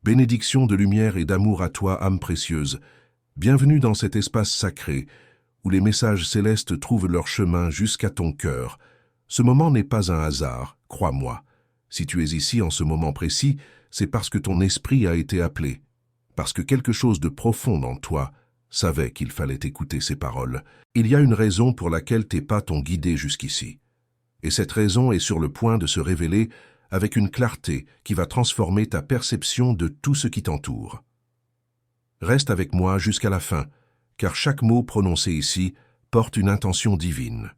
Bénédiction de lumière et d'amour à toi, âme précieuse. Bienvenue dans cet espace sacré, où les messages célestes trouvent leur chemin jusqu'à ton cœur. Ce moment n'est pas un hasard, crois-moi. Si tu es ici en ce moment précis, c'est parce que ton esprit a été appelé, parce que quelque chose de profond en toi savait qu'il fallait écouter ces paroles. Il y a une raison pour laquelle tes pas t'ont guidé jusqu'ici. Et cette raison est sur le point de se révéler avec une clarté qui va transformer ta perception de tout ce qui t'entoure. Reste avec moi jusqu'à la fin, car chaque mot prononcé ici porte une intention divine,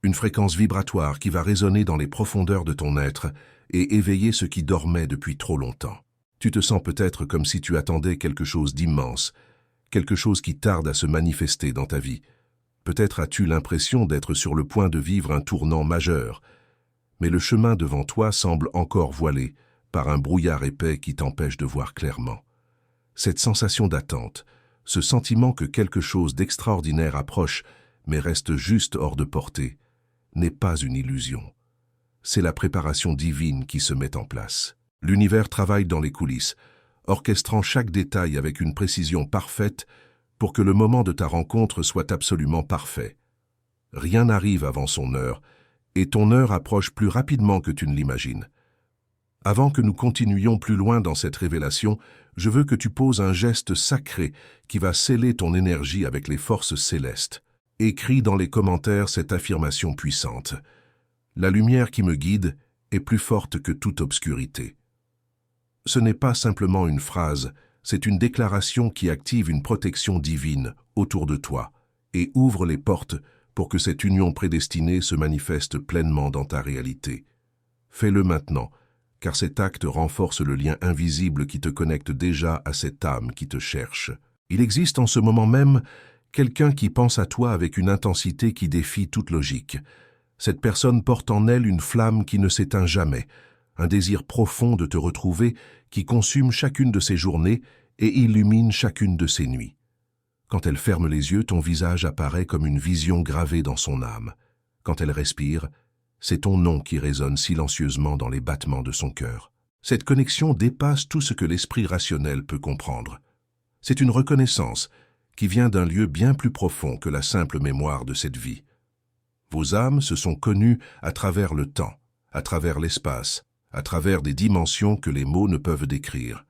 une fréquence vibratoire qui va résonner dans les profondeurs de ton être et éveiller ce qui dormait depuis trop longtemps. Tu te sens peut-être comme si tu attendais quelque chose d'immense, quelque chose qui tarde à se manifester dans ta vie. Peut-être as-tu l'impression d'être sur le point de vivre un tournant majeur, mais le chemin devant toi semble encore voilé par un brouillard épais qui t'empêche de voir clairement. Cette sensation d'attente, ce sentiment que quelque chose d'extraordinaire approche mais reste juste hors de portée, n'est pas une illusion. C'est la préparation divine qui se met en place. L'univers travaille dans les coulisses, orchestrant chaque détail avec une précision parfaite pour que le moment de ta rencontre soit absolument parfait. Rien n'arrive avant son heure, et ton heure approche plus rapidement que tu ne l'imagines. Avant que nous continuions plus loin dans cette révélation, je veux que tu poses un geste sacré qui va sceller ton énergie avec les forces célestes. Écris dans les commentaires cette affirmation puissante. La lumière qui me guide est plus forte que toute obscurité. Ce n'est pas simplement une phrase, c'est une déclaration qui active une protection divine autour de toi et ouvre les portes pour que cette union prédestinée se manifeste pleinement dans ta réalité. Fais-le maintenant, car cet acte renforce le lien invisible qui te connecte déjà à cette âme qui te cherche. Il existe en ce moment même quelqu'un qui pense à toi avec une intensité qui défie toute logique. Cette personne porte en elle une flamme qui ne s'éteint jamais, un désir profond de te retrouver qui consume chacune de ses journées et illumine chacune de ses nuits. Quand elle ferme les yeux, ton visage apparaît comme une vision gravée dans son âme. Quand elle respire, c'est ton nom qui résonne silencieusement dans les battements de son cœur. Cette connexion dépasse tout ce que l'esprit rationnel peut comprendre. C'est une reconnaissance qui vient d'un lieu bien plus profond que la simple mémoire de cette vie. Vos âmes se sont connues à travers le temps, à travers l'espace, à travers des dimensions que les mots ne peuvent décrire.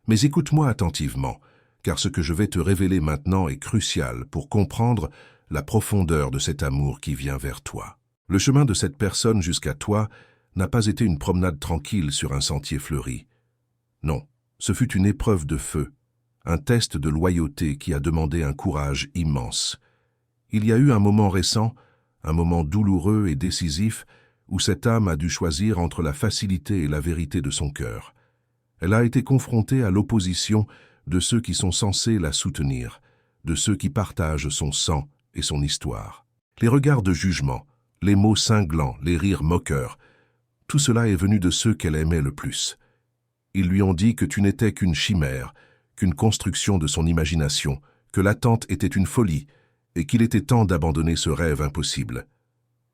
Mais écoute-moi attentivement, car ce que je vais te révéler maintenant est crucial pour comprendre la profondeur de cet amour qui vient vers toi. Le chemin de cette personne jusqu'à toi n'a pas été une promenade tranquille sur un sentier fleuri. Non, ce fut une épreuve de feu, un test de loyauté qui a demandé un courage immense. Il y a eu un moment récent, un moment douloureux et décisif, où cette âme a dû choisir entre la facilité et la vérité de son cœur. Elle a été confrontée à l'opposition de ceux qui sont censés la soutenir, de ceux qui partagent son sang et son histoire. Les regards de jugement, les mots cinglants, les rires moqueurs, tout cela est venu de ceux qu'elle aimait le plus. Ils lui ont dit que tu n'étais qu'une chimère, qu'une construction de son imagination, que l'attente était une folie et qu'il était temps d'abandonner ce rêve impossible.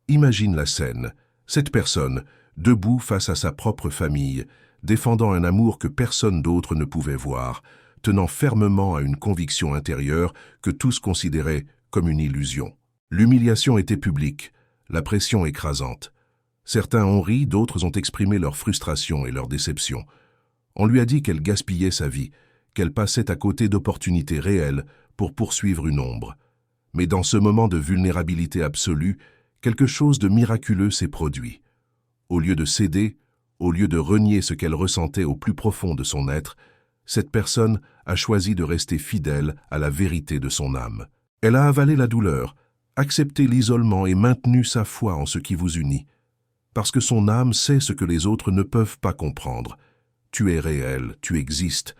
Imagine la scène, cette personne, debout face à sa propre famille, défendant un amour que personne d'autre ne pouvait voir, tenant fermement à une conviction intérieure que tous considéraient comme une illusion. L'humiliation était publique, la pression écrasante. Certains ont ri, d'autres ont exprimé leur frustration et leur déception. On lui a dit qu'elle gaspillait sa vie, qu'elle passait à côté d'opportunités réelles pour poursuivre une ombre. Mais dans ce moment de vulnérabilité absolue, quelque chose de miraculeux s'est produit. Au lieu de céder, au lieu de renier ce qu'elle ressentait au plus profond de son être, cette personne a choisi de rester fidèle à la vérité de son âme. Elle a avalé la douleur, accepté l'isolement et maintenu sa foi en ce qui vous unit. Parce que son âme sait ce que les autres ne peuvent pas comprendre. Tu es réel, tu existes,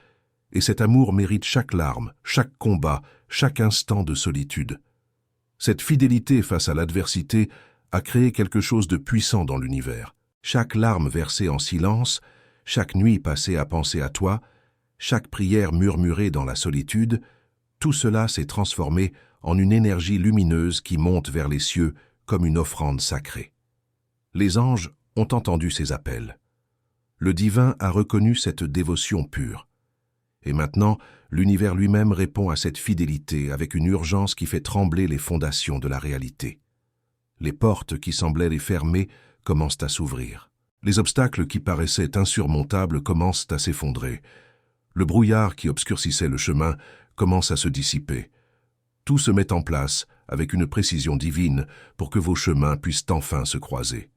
et cet amour mérite chaque larme, chaque combat, chaque instant de solitude. Cette fidélité face à l'adversité a créé quelque chose de puissant dans l'univers. Chaque larme versée en silence, chaque nuit passée à penser à toi, chaque prière murmurée dans la solitude, tout cela s'est transformé en une énergie lumineuse qui monte vers les cieux comme une offrande sacrée. Les anges ont entendu ces appels. Le divin a reconnu cette dévotion pure. Et maintenant, l'univers lui-même répond à cette fidélité avec une urgence qui fait trembler les fondations de la réalité. Les portes qui semblaient les fermer commencent à s'ouvrir. Les obstacles qui paraissaient insurmontables commencent à s'effondrer. Le brouillard qui obscurcissait le chemin commence à se dissiper. Tout se met en place avec une précision divine pour que vos chemins puissent enfin se croiser.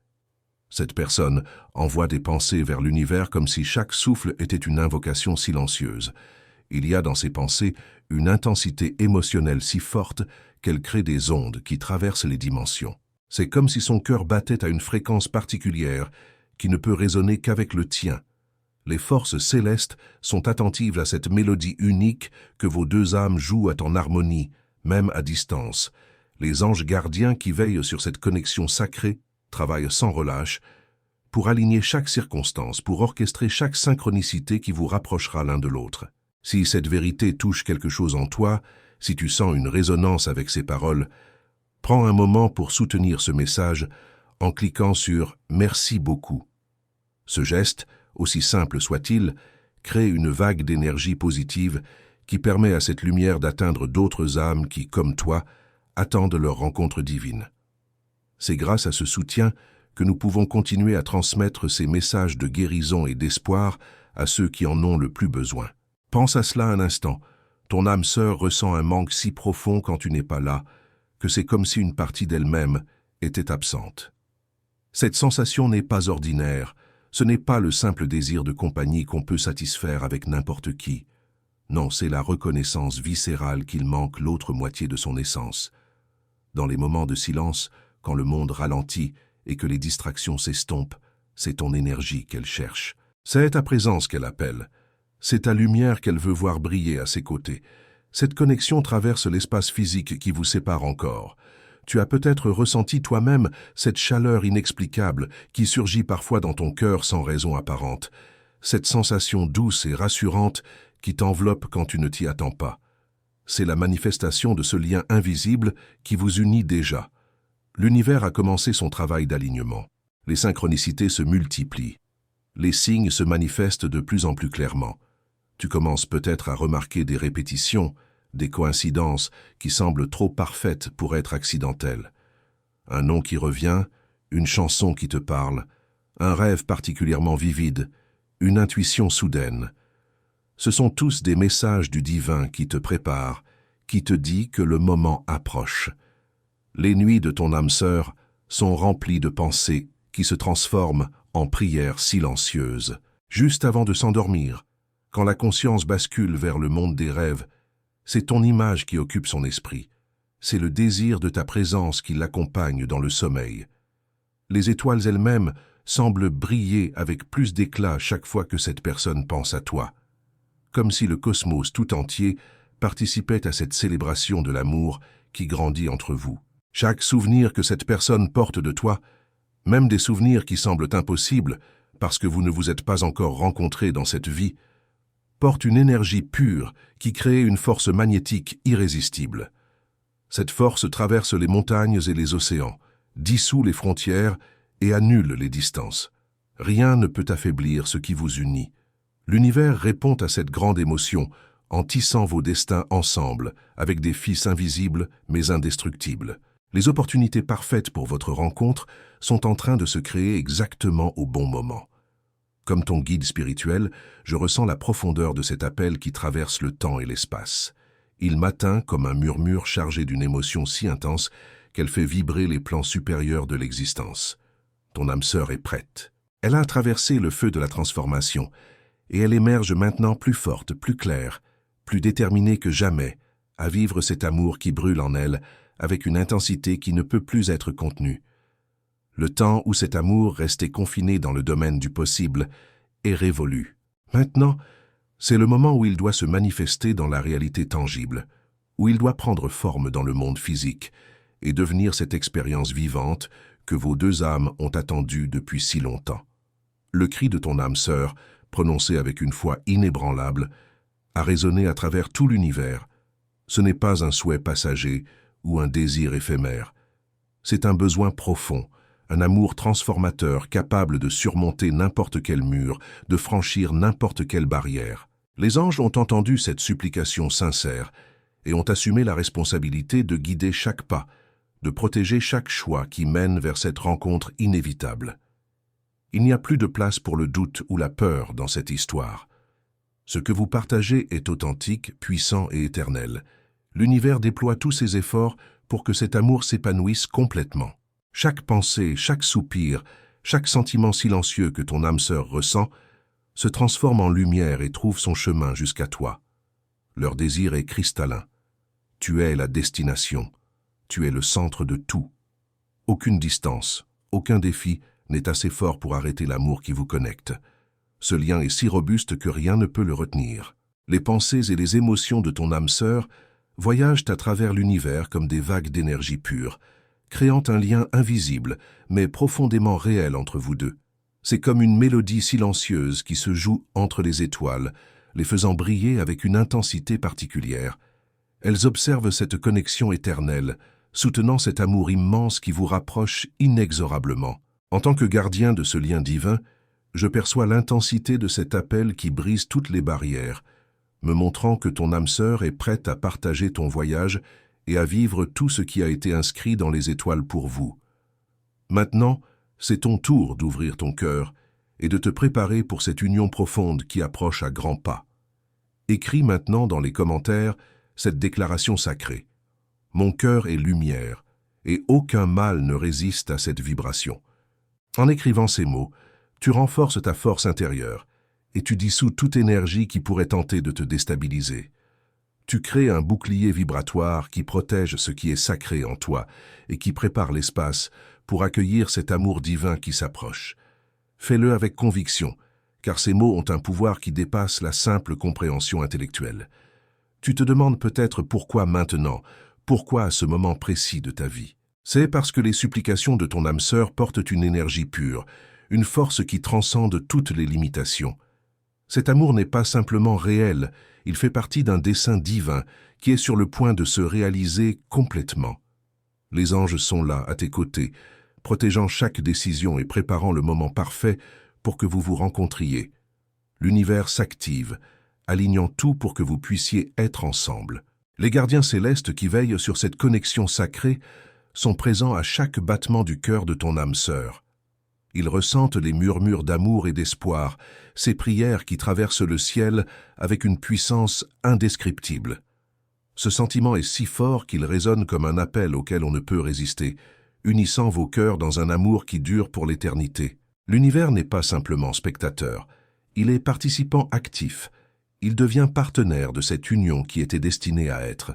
Cette personne envoie des pensées vers l'univers comme si chaque souffle était une invocation silencieuse. Il y a dans ces pensées une intensité émotionnelle si forte qu'elle crée des ondes qui traversent les dimensions. C'est comme si son cœur battait à une fréquence particulière qui ne peut résonner qu'avec le tien. Les forces célestes sont attentives à cette mélodie unique que vos deux âmes jouent en harmonie, même à distance. Les anges gardiens qui veillent sur cette connexion sacrée travaillent sans relâche pour aligner chaque circonstance, pour orchestrer chaque synchronicité qui vous rapprochera l'un de l'autre. Si cette vérité touche quelque chose en toi, si tu sens une résonance avec ces paroles, prends un moment pour soutenir ce message en cliquant sur « Merci beaucoup ». Ce geste, aussi simple soit-il, crée une vague d'énergie positive qui permet à cette lumière d'atteindre d'autres âmes qui, comme toi, attendent leur rencontre divine. C'est grâce à ce soutien que nous pouvons continuer à transmettre ces messages de guérison et d'espoir à ceux qui en ont le plus besoin. Pense à cela un instant. Ton âme sœur ressent un manque si profond quand tu n'es pas là, que c'est comme si une partie d'elle-même était absente. Cette sensation n'est pas ordinaire, ce n'est pas le simple désir de compagnie qu'on peut satisfaire avec n'importe qui. Non, c'est la reconnaissance viscérale qu'il manque l'autre moitié de son essence. Dans les moments de silence, quand le monde ralentit et que les distractions s'estompent, c'est ton énergie qu'elle cherche. C'est ta présence qu'elle appelle. C'est ta lumière qu'elle veut voir briller à ses côtés. Cette connexion traverse l'espace physique qui vous sépare encore. Tu as peut-être ressenti toi-même cette chaleur inexplicable qui surgit parfois dans ton cœur sans raison apparente. Cette sensation douce et rassurante qui t'enveloppe quand tu ne t'y attends pas. C'est la manifestation de ce lien invisible qui vous unit déjà. L'univers a commencé son travail d'alignement. Les synchronicités se multiplient. Les signes se manifestent de plus en plus clairement. Tu commences peut-être à remarquer des répétitions, des coïncidences qui semblent trop parfaites pour être accidentelles. Un nom qui revient, une chanson qui te parle, un rêve particulièrement vivide, une intuition soudaine. Ce sont tous des messages du divin qui te préparent, qui te dit que le moment approche. Les nuits de ton âme sœur sont remplies de pensées qui se transforment en prières silencieuses. Juste avant de s'endormir, quand la conscience bascule vers le monde des rêves, c'est ton image qui occupe son esprit. C'est le désir de ta présence qui l'accompagne dans le sommeil. Les étoiles elles-mêmes semblent briller avec plus d'éclat chaque fois que cette personne pense à toi. Comme si le cosmos tout entier participait à cette célébration de l'amour qui grandit entre vous. Chaque souvenir que cette personne porte de toi, même des souvenirs qui semblent impossibles parce que vous ne vous êtes pas encore rencontrés dans cette vie, porte une énergie pure qui crée une force magnétique irrésistible. Cette force traverse les montagnes et les océans, dissout les frontières et annule les distances. Rien ne peut affaiblir ce qui vous unit. L'univers répond à cette grande émotion en tissant vos destins ensemble avec des fils invisibles mais indestructibles. Les opportunités parfaites pour votre rencontre sont en train de se créer exactement au bon moment. Comme ton guide spirituel, je ressens la profondeur de cet appel qui traverse le temps et l'espace. Il m'atteint comme un murmure chargé d'une émotion si intense qu'elle fait vibrer les plans supérieurs de l'existence. Ton âme sœur est prête. Elle a traversé le feu de la transformation et elle émerge maintenant plus forte, plus claire, plus déterminée que jamais à vivre cet amour qui brûle en elle avec une intensité qui ne peut plus être contenue. Le temps où cet amour restait confiné dans le domaine du possible est révolu. Maintenant, c'est le moment où il doit se manifester dans la réalité tangible, où il doit prendre forme dans le monde physique et devenir cette expérience vivante que vos deux âmes ont attendue depuis si longtemps. Le cri de ton âme sœur, prononcé avec une foi inébranlable, a résonné à travers tout l'univers. Ce n'est pas un souhait passager ou un désir éphémère. C'est un besoin profond, un amour transformateur capable de surmonter n'importe quel mur, de franchir n'importe quelle barrière. Les anges ont entendu cette supplication sincère et ont assumé la responsabilité de guider chaque pas, de protéger chaque choix qui mène vers cette rencontre inévitable. Il n'y a plus de place pour le doute ou la peur dans cette histoire. Ce que vous partagez est authentique, puissant et éternel. L'univers déploie tous ses efforts pour que cet amour s'épanouisse complètement. Chaque pensée, chaque soupir, chaque sentiment silencieux que ton âme sœur ressent se transforme en lumière et trouve son chemin jusqu'à toi. Leur désir est cristallin. Tu es la destination. Tu es le centre de tout. Aucune distance, aucun défi n'est assez fort pour arrêter l'amour qui vous connecte. Ce lien est si robuste que rien ne peut le retenir. Les pensées et les émotions de ton âme sœur voyagent à travers l'univers comme des vagues d'énergie pure, créant un lien invisible, mais profondément réel entre vous deux. C'est comme une mélodie silencieuse qui se joue entre les étoiles, les faisant briller avec une intensité particulière. Elles observent cette connexion éternelle, soutenant cet amour immense qui vous rapproche inexorablement. En tant que gardien de ce lien divin, je perçois l'intensité de cet appel qui brise toutes les barrières, me montrant que ton âme sœur est prête à partager ton voyage et à vivre tout ce qui a été inscrit dans les étoiles pour vous. Maintenant, c'est ton tour d'ouvrir ton cœur et de te préparer pour cette union profonde qui approche à grands pas. Écris maintenant dans les commentaires cette déclaration sacrée. Mon cœur est lumière, et aucun mal ne résiste à cette vibration. En écrivant ces mots, tu renforces ta force intérieure et tu dissous toute énergie qui pourrait tenter de te déstabiliser. Tu crées un bouclier vibratoire qui protège ce qui est sacré en toi et qui prépare l'espace pour accueillir cet amour divin qui s'approche. Fais-le avec conviction, car ces mots ont un pouvoir qui dépasse la simple compréhension intellectuelle. Tu te demandes peut-être pourquoi maintenant, pourquoi à ce moment précis de ta vie. C'est parce que les supplications de ton âme sœur portent une énergie pure, une force qui transcende toutes les limitations. Cet amour n'est pas simplement réel, il fait partie d'un dessein divin qui est sur le point de se réaliser complètement. Les anges sont là, à tes côtés, protégeant chaque décision et préparant le moment parfait pour que vous vous rencontriez. L'univers s'active, alignant tout pour que vous puissiez être ensemble. Les gardiens célestes qui veillent sur cette connexion sacrée sont présents à chaque battement du cœur de ton âme sœur. Ils ressentent les murmures d'amour et d'espoir, ces prières qui traversent le ciel avec une puissance indescriptible. Ce sentiment est si fort qu'il résonne comme un appel auquel on ne peut résister, unissant vos cœurs dans un amour qui dure pour l'éternité. L'univers n'est pas simplement spectateur, il est participant actif. Il devient partenaire de cette union qui était destinée à être.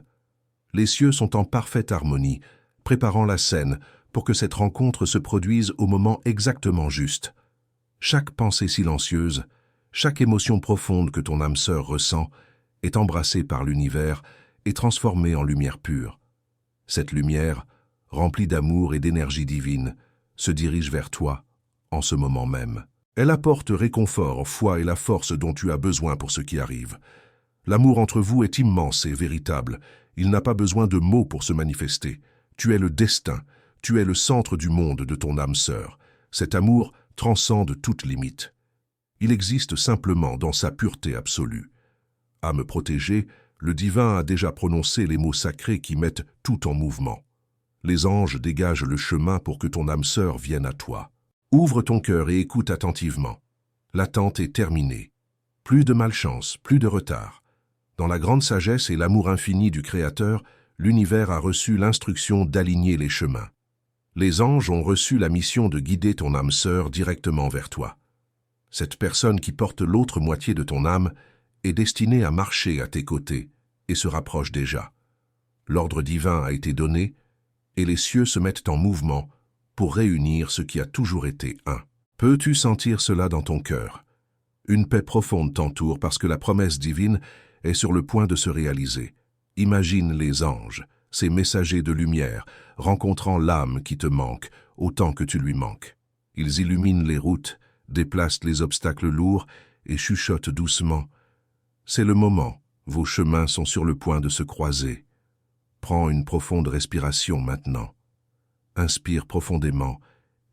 Les cieux sont en parfaite harmonie, préparant la scène pour que cette rencontre se produise au moment exactement juste. Chaque pensée silencieuse, chaque émotion profonde que ton âme sœur ressent est embrassée par l'univers et transformée en lumière pure. Cette lumière, remplie d'amour et d'énergie divine, se dirige vers toi en ce moment même. Elle apporte réconfort, foi et la force dont tu as besoin pour ce qui arrive. L'amour entre vous est immense et véritable. Il n'a pas besoin de mots pour se manifester. Tu es le destin, tu es le centre du monde de ton âme sœur. Cet amour transcende toute limite. Il existe simplement dans sa pureté absolue. Âme protégée, le divin a déjà prononcé les mots sacrés qui mettent tout en mouvement. Les anges dégagent le chemin pour que ton âme sœur vienne à toi. Ouvre ton cœur et écoute attentivement. L'attente est terminée. Plus de malchance, plus de retard. Dans la grande sagesse et l'amour infini du Créateur, l'univers a reçu l'instruction d'aligner les chemins. Les anges ont reçu la mission de guider ton âme sœur directement vers toi. Cette personne qui porte l'autre moitié de ton âme est destinée à marcher à tes côtés et se rapproche déjà. L'ordre divin a été donné et les cieux se mettent en mouvement pour réunir ce qui a toujours été un. Peux-tu sentir cela dans ton cœur? Une paix profonde t'entoure parce que la promesse divine est sur le point de se réaliser. Imagine les anges, ces messagers de lumière, rencontrant l'âme qui te manque autant que tu lui manques. Ils illuminent les routes, déplacent les obstacles lourds et chuchotent doucement. C'est le moment, vos chemins sont sur le point de se croiser. Prends une profonde respiration maintenant. Inspire profondément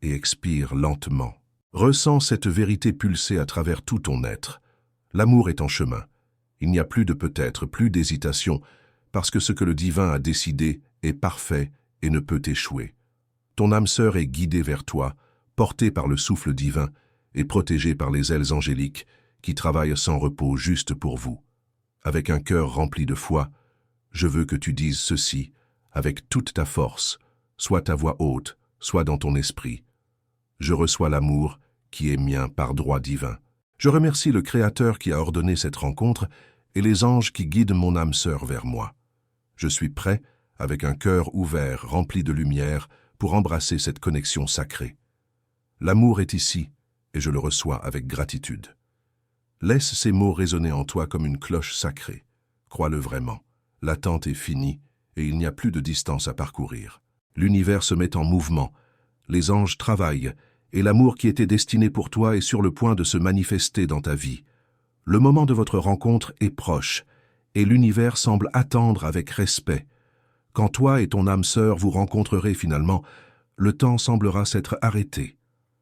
et expire lentement. Ressens cette vérité pulser à travers tout ton être. L'amour est en chemin. Il n'y a plus de peut-être, plus d'hésitation, parce que ce que le divin a décidé est parfait et ne peut échouer. Ton âme sœur est guidée vers toi, portée par le souffle divin et protégée par les ailes angéliques qui travaillent sans repos juste pour vous. Avec un cœur rempli de foi, je veux que tu dises ceci avec toute ta force, soit à voix haute, soit dans ton esprit. Je reçois l'amour qui est mien par droit divin. Je remercie le Créateur qui a ordonné cette rencontre et les anges qui guident mon âme sœur vers moi. Je suis prêt, avec un cœur ouvert, rempli de lumière, pour embrasser cette connexion sacrée. L'amour est ici, et je le reçois avec gratitude. Laisse ces mots résonner en toi comme une cloche sacrée. Crois-le vraiment. L'attente est finie, et il n'y a plus de distance à parcourir. L'univers se met en mouvement, les anges travaillent, et l'amour qui était destiné pour toi est sur le point de se manifester dans ta vie. Le moment de votre rencontre est proche, et l'univers semble attendre avec respect. Quand toi et ton âme sœur vous rencontrerez finalement, le temps semblera s'être arrêté.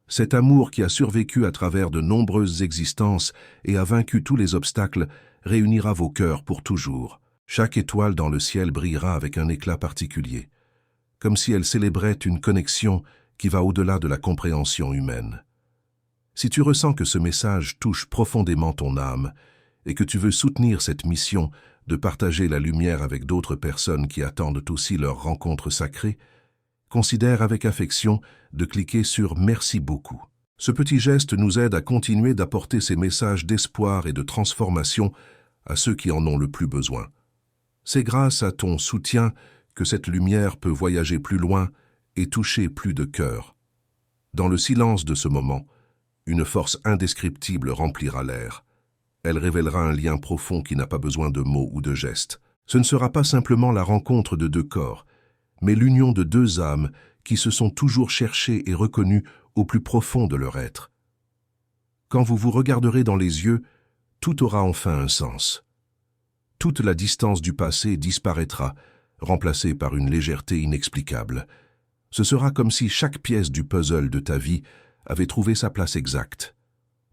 Cet amour qui a survécu à travers de nombreuses existences et a vaincu tous les obstacles réunira vos cœurs pour toujours. Chaque étoile dans le ciel brillera avec un éclat particulier, comme si elle célébrait une connexion qui va au-delà de la compréhension humaine. Si tu ressens que ce message touche profondément ton âme et que tu veux soutenir cette mission de partager la lumière avec d'autres personnes qui attendent aussi leur rencontre sacrée, considère avec affection de cliquer sur « Merci beaucoup ». Ce petit geste nous aide à continuer d'apporter ces messages d'espoir et de transformation à ceux qui en ont le plus besoin. C'est grâce à ton soutien que cette lumière peut voyager plus loin et toucher plus de cœurs. Dans le silence de ce moment, une force indescriptible remplira l'air. Elle révélera un lien profond qui n'a pas besoin de mots ou de gestes. Ce ne sera pas simplement la rencontre de deux corps, mais l'union de deux âmes qui se sont toujours cherchées et reconnues au plus profond de leur être. Quand vous vous regarderez dans les yeux, tout aura enfin un sens. Toute la distance du passé disparaîtra, remplacée par une légèreté inexplicable. Ce sera comme si chaque pièce du puzzle de ta vie avait trouvé sa place exacte.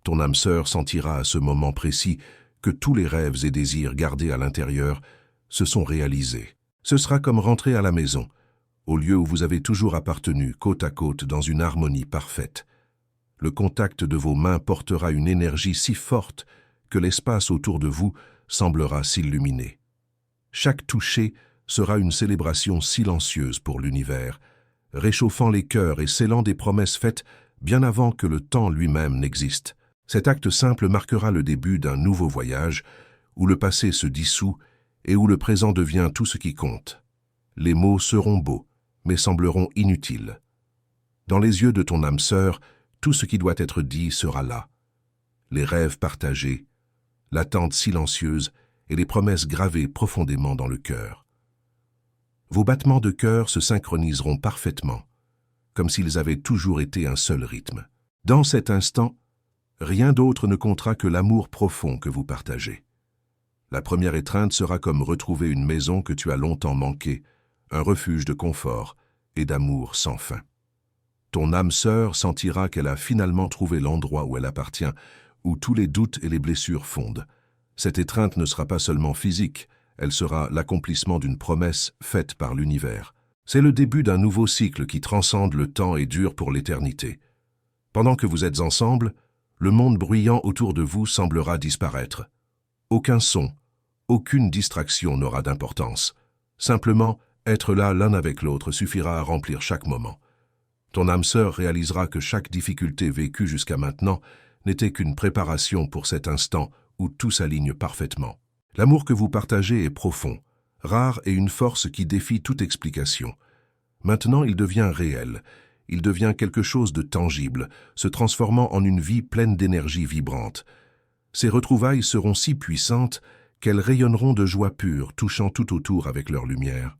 Ton âme sœur sentira à ce moment précis que tous les rêves et désirs gardés à l'intérieur se sont réalisés. Ce sera comme rentrer à la maison, au lieu où vous avez toujours appartenu, côte à côte, dans une harmonie parfaite. Le contact de vos mains portera une énergie si forte que l'espace autour de vous semblera s'illuminer. Chaque toucher sera une célébration silencieuse pour l'univers, réchauffant les cœurs et scellant des promesses faites bien avant que le temps lui-même n'existe. Cet acte simple marquera le début d'un nouveau voyage où le passé se dissout et où le présent devient tout ce qui compte. Les mots seront beaux, mais sembleront inutiles. Dans les yeux de ton âme sœur, tout ce qui doit être dit sera là. Les rêves partagés, l'attente silencieuse et les promesses gravées profondément dans le cœur. Vos battements de cœur se synchroniseront parfaitement, comme s'ils avaient toujours été un seul rythme. Dans cet instant, rien d'autre ne comptera que l'amour profond que vous partagez. La première étreinte sera comme retrouver une maison que tu as longtemps manquée, un refuge de confort et d'amour sans fin. Ton âme sœur sentira qu'elle a finalement trouvé l'endroit où elle appartient, où tous les doutes et les blessures fondent. Cette étreinte ne sera pas seulement physique, elle sera l'accomplissement d'une promesse faite par l'univers. C'est le début d'un nouveau cycle qui transcende le temps et dure pour l'éternité. Pendant que vous êtes ensemble, le monde bruyant autour de vous semblera disparaître. Aucun son, aucune distraction n'aura d'importance. Simplement, être là l'un avec l'autre suffira à remplir chaque moment. Ton âme sœur réalisera que chaque difficulté vécue jusqu'à maintenant n'était qu'une préparation pour cet instant où tout s'aligne parfaitement. L'amour que vous partagez est profond, rare et une force qui défie toute explication. Maintenant, il devient réel. Il devient quelque chose de tangible, se transformant en une vie pleine d'énergie vibrante. Ces retrouvailles seront si puissantes qu'elles rayonneront de joie pure, touchant tout autour avec leur lumière.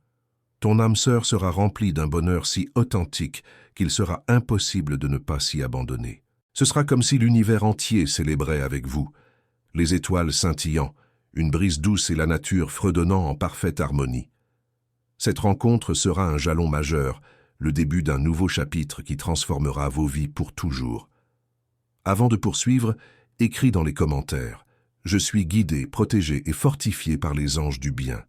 Ton âme sœur sera remplie d'un bonheur si authentique qu'il sera impossible de ne pas s'y abandonner. Ce sera comme si l'univers entier célébrait avec vous, les étoiles scintillant, une brise douce et la nature fredonnant en parfaite harmonie. Cette rencontre sera un jalon majeur, le début d'un nouveau chapitre qui transformera vos vies pour toujours. Avant de poursuivre, écris dans les commentaires « Je suis guidé, protégé et fortifié par les anges du bien ».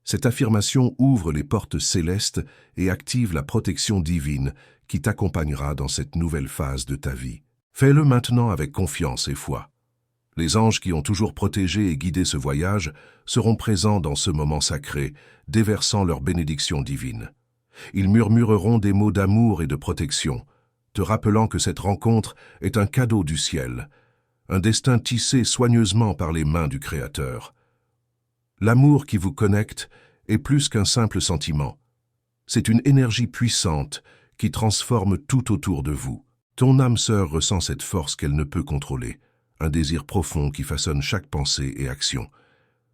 Cette affirmation ouvre les portes célestes et active la protection divine qui t'accompagnera dans cette nouvelle phase de ta vie. Fais-le maintenant avec confiance et foi. Les anges qui ont toujours protégé et guidé ce voyage seront présents dans ce moment sacré, déversant leur bénédiction divine. Ils murmureront des mots d'amour et de protection, te rappelant que cette rencontre est un cadeau du ciel, un destin tissé soigneusement par les mains du Créateur. L'amour qui vous connecte est plus qu'un simple sentiment. C'est une énergie puissante qui transforme tout autour de vous. Ton âme sœur ressent cette force qu'elle ne peut contrôler, un désir profond qui façonne chaque pensée et action.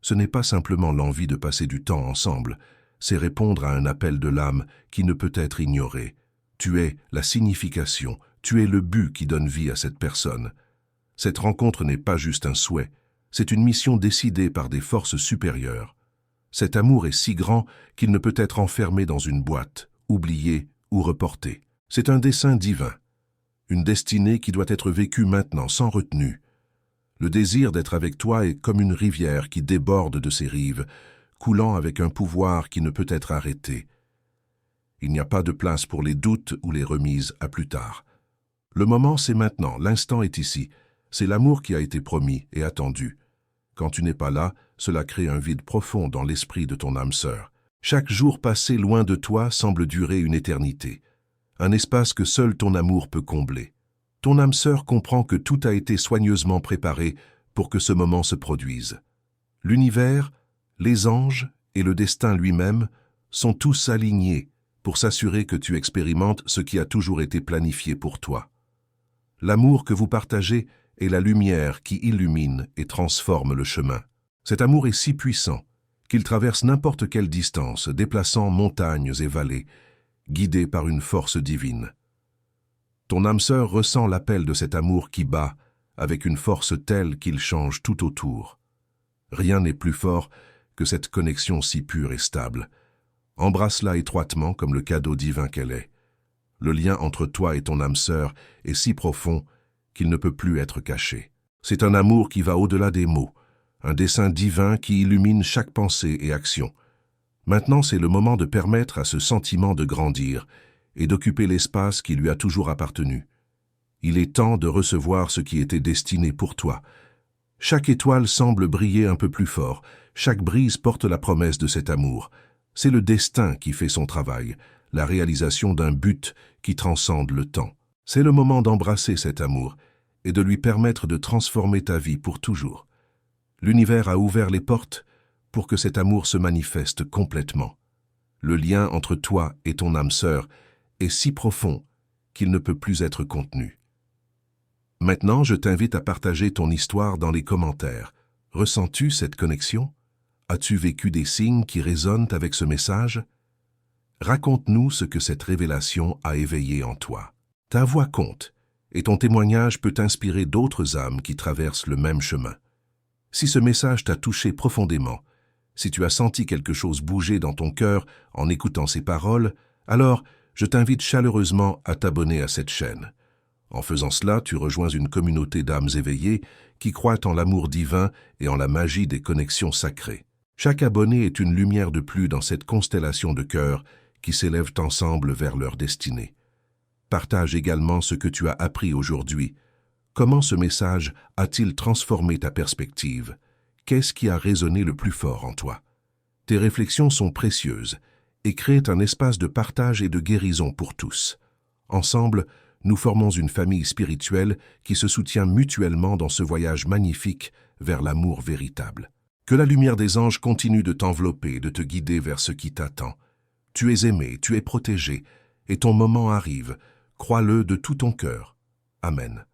Ce n'est pas simplement l'envie de passer du temps ensemble, c'est répondre à un appel de l'âme qui ne peut être ignoré. Tu es la signification, tu es le but qui donne vie à cette personne. Cette rencontre n'est pas juste un souhait, c'est une mission décidée par des forces supérieures. Cet amour est si grand qu'il ne peut être enfermé dans une boîte, oublié ou reporté. C'est un dessein divin, une destinée qui doit être vécue maintenant sans retenue. Le désir d'être avec toi est comme une rivière qui déborde de ses rives, coulant avec un pouvoir qui ne peut être arrêté. Il n'y a pas de place pour les doutes ou les remises à plus tard. Le moment, c'est maintenant, l'instant est ici. C'est l'amour qui a été promis et attendu. Quand tu n'es pas là, cela crée un vide profond dans l'esprit de ton âme sœur. Chaque jour passé loin de toi semble durer une éternité, un espace que seul ton amour peut combler. Ton âme sœur comprend que tout a été soigneusement préparé pour que ce moment se produise. L'univers, les anges et le destin lui-même sont tous alignés pour s'assurer que tu expérimentes ce qui a toujours été planifié pour toi. L'amour que vous partagez est la lumière qui illumine et transforme le chemin. Cet amour est si puissant qu'il traverse n'importe quelle distance, déplaçant montagnes et vallées, guidé par une force divine. Ton âme sœur ressent l'appel de cet amour qui bat, avec une force telle qu'il change tout autour. Rien n'est plus fort que cette connexion si pure et stable. Embrasse-la étroitement comme le cadeau divin qu'elle est. Le lien entre toi et ton âme sœur est si profond qu'il ne peut plus être caché. C'est un amour qui va au-delà des mots, un dessein divin qui illumine chaque pensée et action. Maintenant, c'est le moment de permettre à ce sentiment de grandir et d'occuper l'espace qui lui a toujours appartenu. Il est temps de recevoir ce qui était destiné pour toi. Chaque étoile semble briller un peu plus fort, chaque brise porte la promesse de cet amour. C'est le destin qui fait son travail, la réalisation d'un but qui transcende le temps. C'est le moment d'embrasser cet amour et de lui permettre de transformer ta vie pour toujours. L'univers a ouvert les portes pour que cet amour se manifeste complètement. Le lien entre toi et ton âme sœur est si profond qu'il ne peut plus être contenu. Maintenant, je t'invite à partager ton histoire dans les commentaires. Ressens-tu cette connexion? As-tu vécu des signes qui résonnent avec ce message? Raconte-nous ce que cette révélation a éveillé en toi. Ta voix compte, et ton témoignage peut inspirer d'autres âmes qui traversent le même chemin. Si ce message t'a touché profondément, si tu as senti quelque chose bouger dans ton cœur en écoutant ces paroles, alors je t'invite chaleureusement à t'abonner à cette chaîne. En faisant cela, tu rejoins une communauté d'âmes éveillées qui croient en l'amour divin et en la magie des connexions sacrées. Chaque abonné est une lumière de plus dans cette constellation de cœurs qui s'élèvent ensemble vers leur destinée. Partage également ce que tu as appris aujourd'hui. Comment ce message a-t-il transformé ta perspective? Qu'est-ce qui a résonné le plus fort en toi? Tes réflexions sont précieuses et créent un espace de partage et de guérison pour tous. Ensemble, nous formons une famille spirituelle qui se soutient mutuellement dans ce voyage magnifique vers l'amour véritable. Que la lumière des anges continue de t'envelopper et de te guider vers ce qui t'attend. Tu es aimé, tu es protégé, et ton moment arrive. Crois-le de tout ton cœur. Amen.